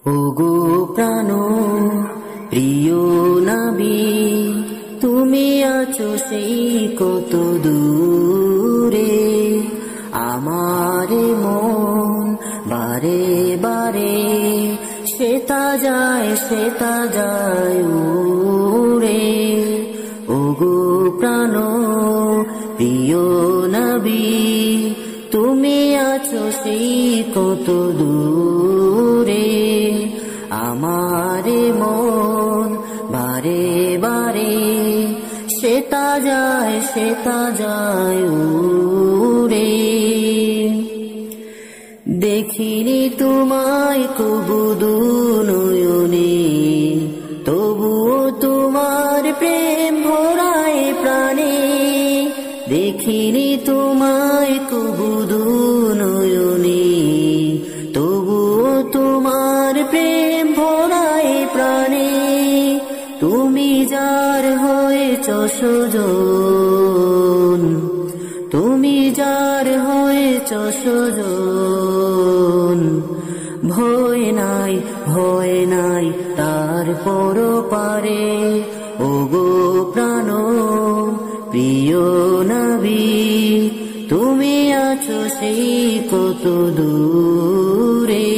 ওগো প্রাণ প্রিয় নবী, তুমি আছো সেই কত দূরে। আমার মন বারে বারে সেতা যায় উড়ে। ওগো প্রাণ প্রিয় নবী, তুমি আছো সেই কত দূরে। আমার মন বারে বারে সেতা যায় উড়ে। দেখিনি তোমায় কবু দু নয়নে, তবুও তোমার প্রেম ভরায় প্রাণে। দেখিনি তোমায় কবু দু নয়নে, তবুও তোমার প্রেম ভরায় প্রাণে। তুমি যার হয়েছ সজন, তুমি যার হয়েছ সজন। ভয় নাই তার পরপারে। ওগো প্রাণ প্রিয় নবী, তুমি আছো সেই কত দূরে।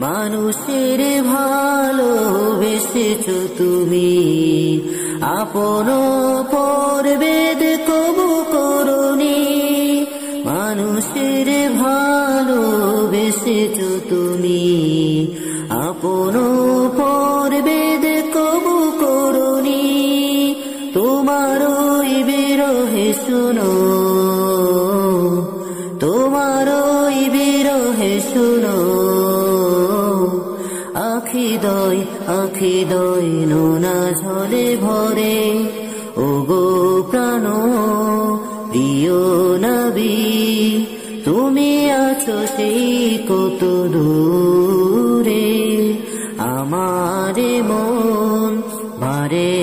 মানুষের ভালোবেসেছো তুমি, আপন পরবেদ কবু করনি। মানুষের ভালোবেসেছো তুমি, আপন পরবেদ কবু করনি। তোমারই বিরহে শুনো, তোমারই বিরহে শুনো। আখি দয় নোনা ঝরে ভরে। ওগো প্রাণ প্রিয় নবী, তুমি আছো সেই কত দূরে। আমার মন বারে